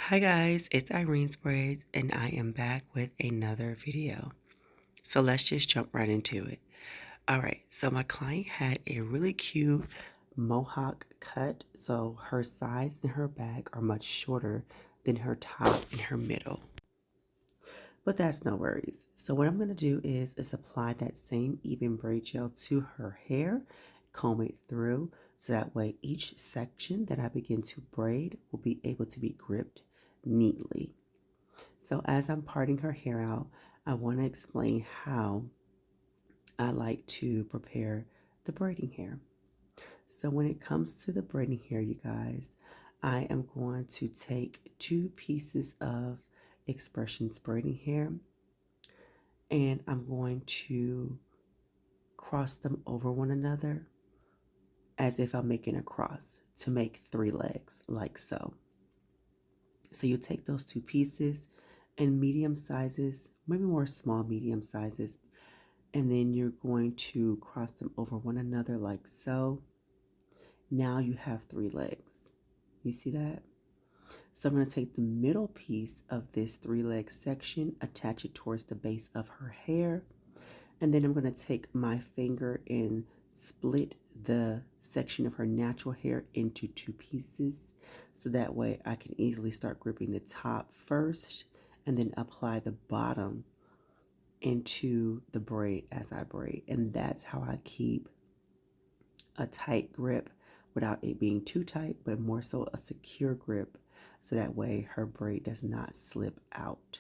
Hi guys, it's Irene's Braids and I am back with another video. So let's just jump right into it. Alright, so my client had a really cute mohawk cut. So her sides and her back are much shorter than her top and her middle. But that's no worries. So what I'm going to do is apply that same even braid gel to her hair, comb it through, so that way each section that I begin to braid will be able to be gripped neatly. So as I'm parting her hair out, I want to explain how I like to prepare the braiding hair. So when it comes to the braiding hair, you guys, I am going to take 2 pieces of Expressions braiding hair and I'm going to cross them over one another as if I'm making a cross to make 3 legs, like so. So you take those 2 pieces in medium sizes, maybe more small medium sizes, and then you're going to cross them over one another like so. Now you have 3 legs. You see that? So I'm going to take the middle piece of this 3-leg section, attach it towards the base of her hair, and then I'm going to take my finger and split the section of her natural hair into 2 pieces. So that way I can easily start gripping the top first and then apply the bottom into the braid as I braid. And that's how I keep a tight grip without it being too tight, but more so a secure grip, so that way her braid does not slip out.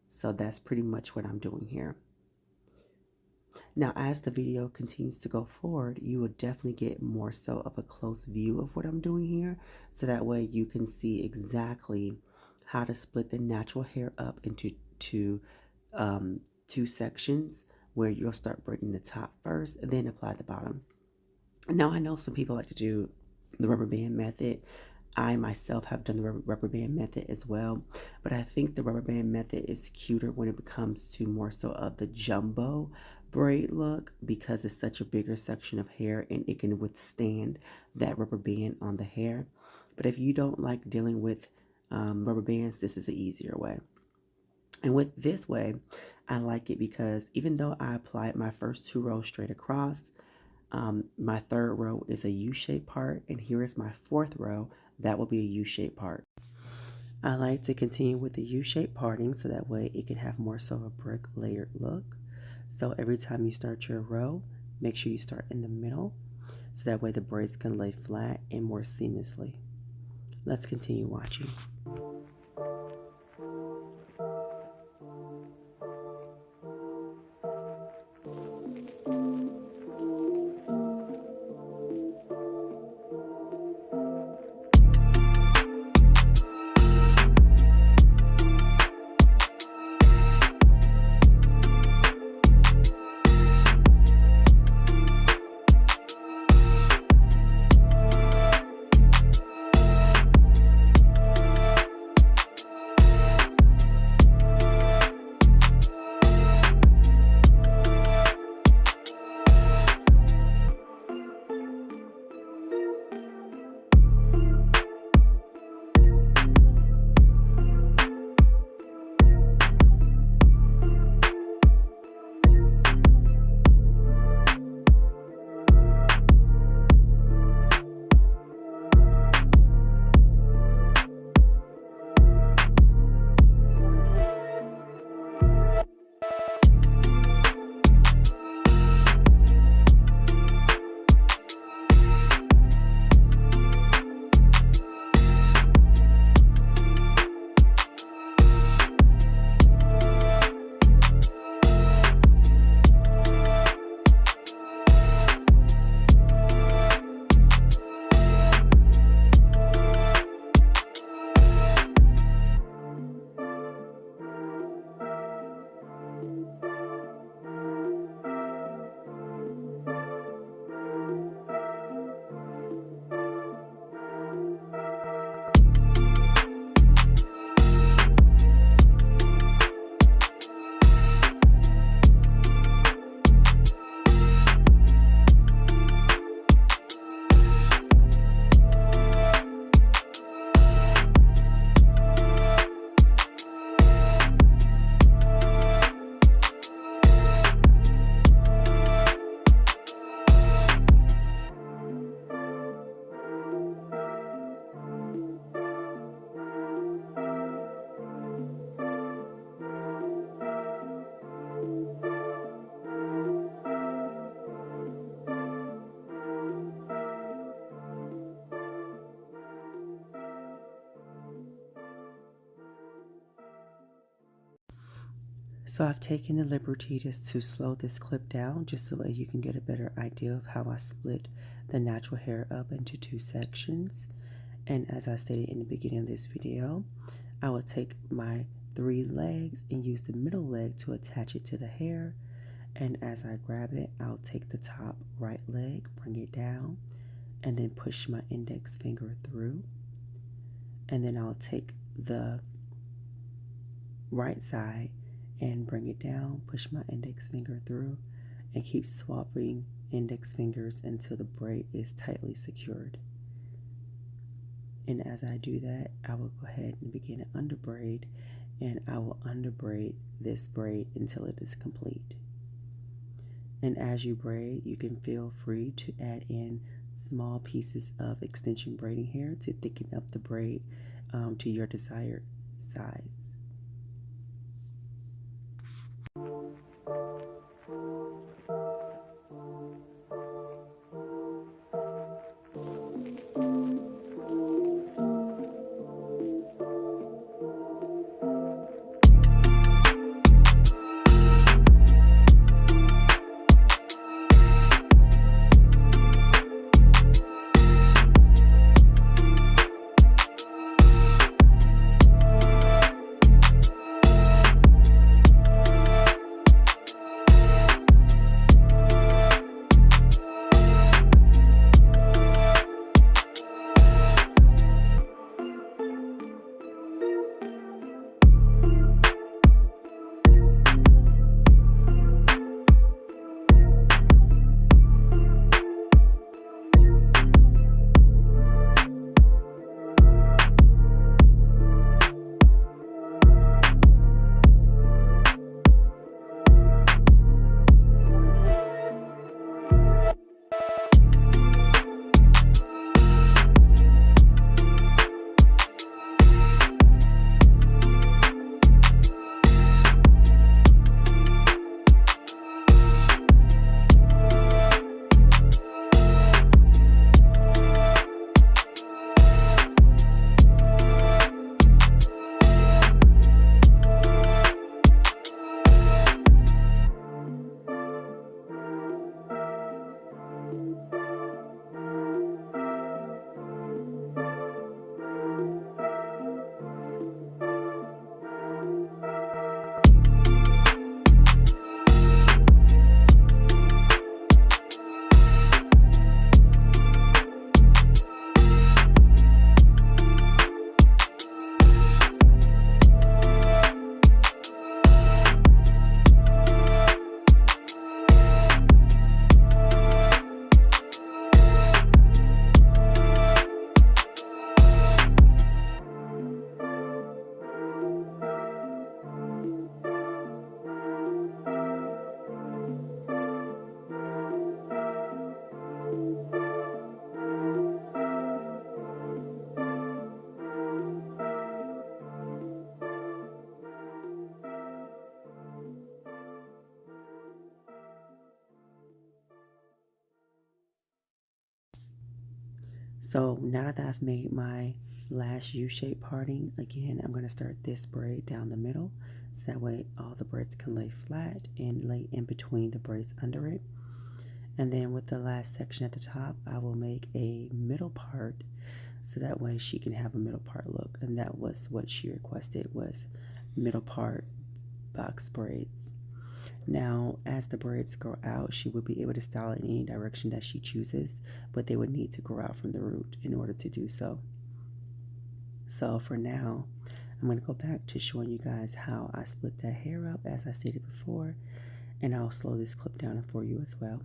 So that's pretty much what I'm doing here. Now, as the video continues to go forward, you will definitely get more so of a close view of what I'm doing here, so that way you can see exactly how to split the natural hair up into two sections, where you'll start braiding the top first and then apply the bottom. Now, I know some people like to do the rubber band method. I myself have done the rubber band method as well, but I think the rubber band method is cuter when it comes to more so of the jumbo braid look, because it's such a bigger section of hair and it can withstand that rubber band on the hair. But if you don't like dealing with rubber bands, this is an easier way. And with this way, I like it because even though I applied my first 2 rows straight across, my 3rd row is a U-shaped part, and here is my 4th row. That will be a U-shaped part. I like to continue with the U-shaped parting so that way it can have more so a brick layered look. So every time you start your row, make sure you start in the middle so that way the braids can lay flat and more seamlessly. Let's continue watching. So I've taken the liberty just to slow this clip down just so that you can get a better idea of how I split the natural hair up into two sections. And as I stated in the beginning of this video, I will take my 3 legs and use the middle leg to attach it to the hair. And as I grab it, I'll take the top right leg, bring it down, and then push my index finger through. And then I'll take the right side and bring it down, push my index finger through, and keep swapping index fingers until the braid is tightly secured. And as I do that, I will go ahead and begin to under braid, and I will under braid this braid until it is complete. And as you braid, you can feel free to add in small pieces of extension braiding hair to thicken up the braid to your desired size. So now that I've made my last U-shaped parting, again, I'm going to start this braid down the middle, so that way all the braids can lay flat and lay in between the braids under it. And then with the last section at the top, I will make a middle part, so that way she can have a middle part look. And that was what she requested, was middle part box braids. Now, as the braids grow out, she would be able to style it in any direction that she chooses, but they would need to grow out from the root in order to do so. So for now, I'm going to go back to showing you guys how I split that hair up as I stated before, and I'll slow this clip down for you as well.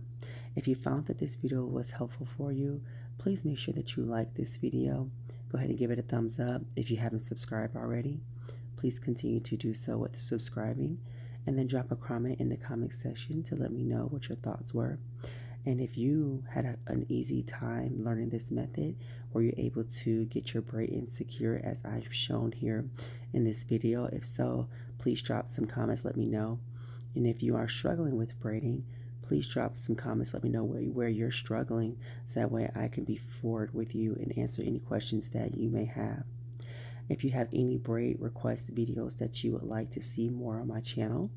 If you found that this video was helpful for you, please make sure that you like this video. Go ahead and give it a thumbs up. If you haven't subscribed already, please continue to do so with subscribing. And then drop a comment in the comment section to let me know what your thoughts were. And if you had an easy time learning this method, were you able to get your braid in secure as I've shown here in this video? If so, please drop some comments, let me know. And if you are struggling with braiding, please drop some comments, let me know where you're struggling, so that way I can be forward with you and answer any questions that you may have. If you have any braid request videos that you would like to see more on my channel,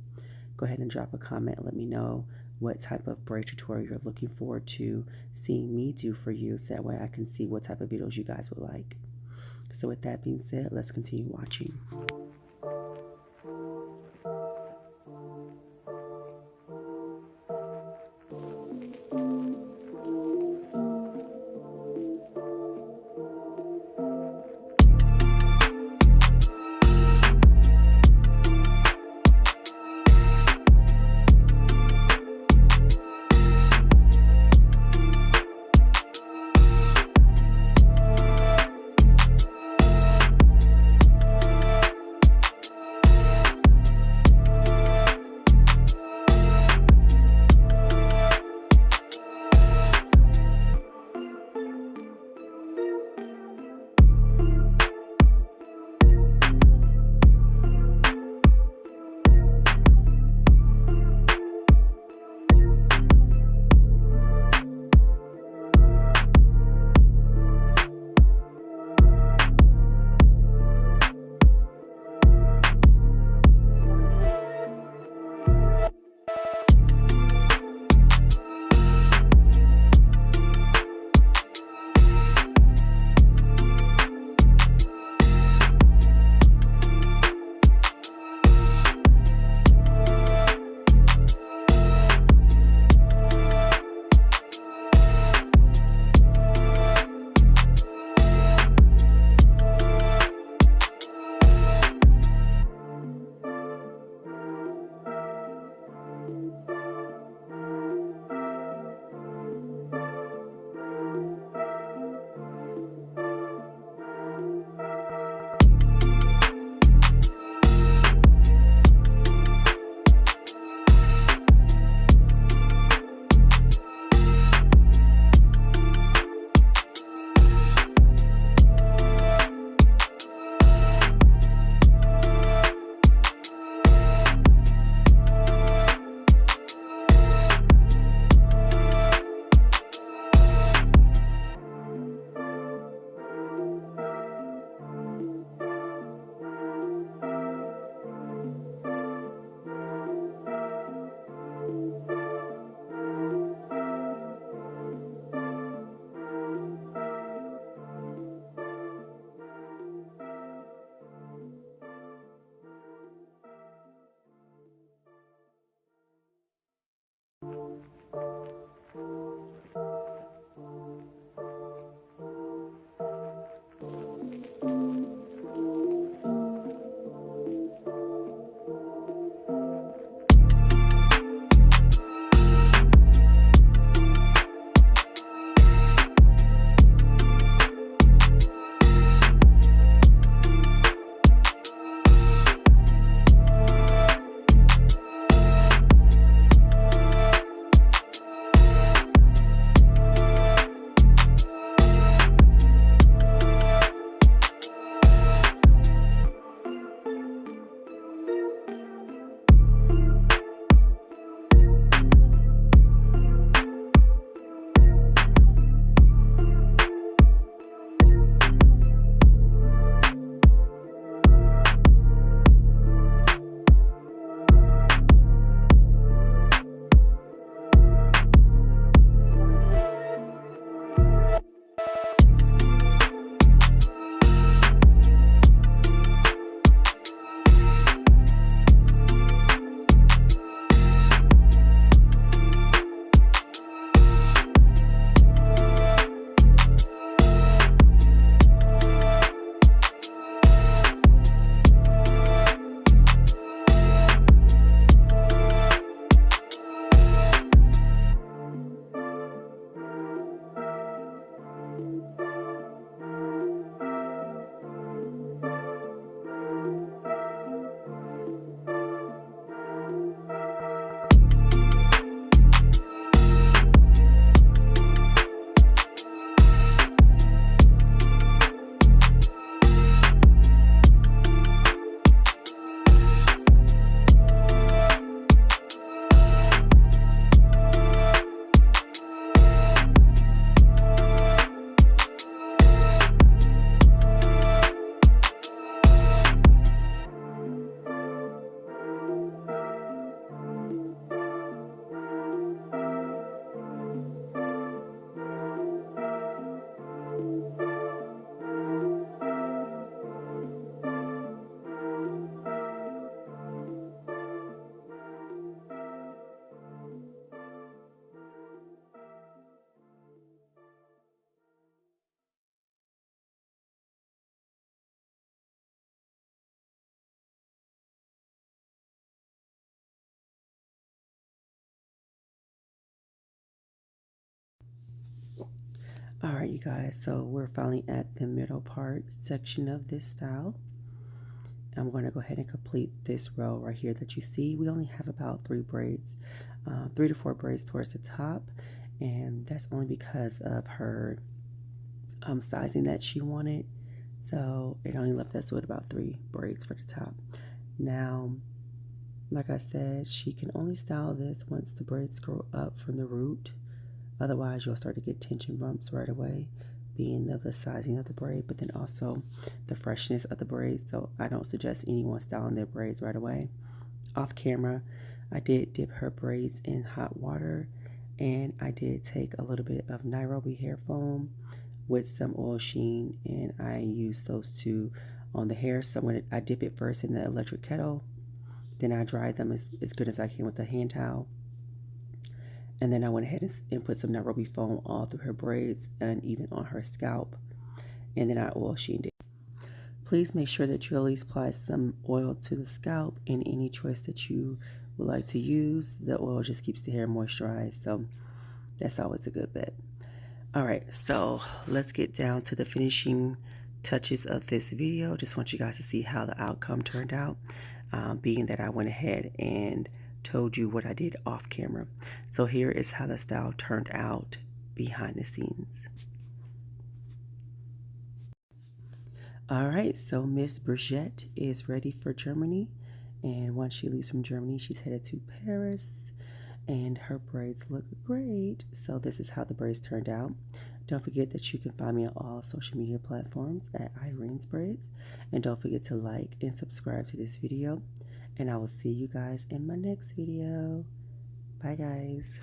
go ahead and drop a comment and let me know what type of braid tutorial you're looking forward to seeing me do for you, so that way I can see what type of videos you guys would like. So with that being said, let's continue watching. All right, you guys, so we're finally at the middle part section of this style. I'm going to go ahead and complete this row right here that you see. We only have about 3 braids, 3 to 4 braids towards the top, and that's only because of her sizing that she wanted. So it only left us with about 3 braids for the top. Now, like I said, she can only style this once the braids grow up from the root. Otherwise, you'll start to get tension bumps right away, being the sizing of the braid, but then also the freshness of the braids. So I don't suggest anyone styling their braids right away. Off camera, I did dip her braids in hot water, and I did take a little bit of Nairobi hair foam with some oil sheen, and I used those two on the hair. So I dip it first in the electric kettle, then I dry them as good as I can with a hand towel. And then I went ahead and put some Nairobi foam all through her braids and even on her scalp. And then I oil sheened it. Please make sure that you at least apply some oil to the scalp in any choice that you would like to use. The oil just keeps the hair moisturized, so that's always a good bet. All right, so let's get down to the finishing touches of this video. Just want you guys to see how the outcome turned out, being that I went ahead and told you what I did off camera. So here is how the style turned out behind the scenes. All right, so Miss Brigitte is ready for Germany, and once she leaves from Germany, she's headed to Paris, and her braids look great. So this is how the braids turned out. Don't forget that you can find me on all social media platforms at Irene's Braids, and don't forget to like and subscribe to this video, and I will see you guys in my next video. Bye guys.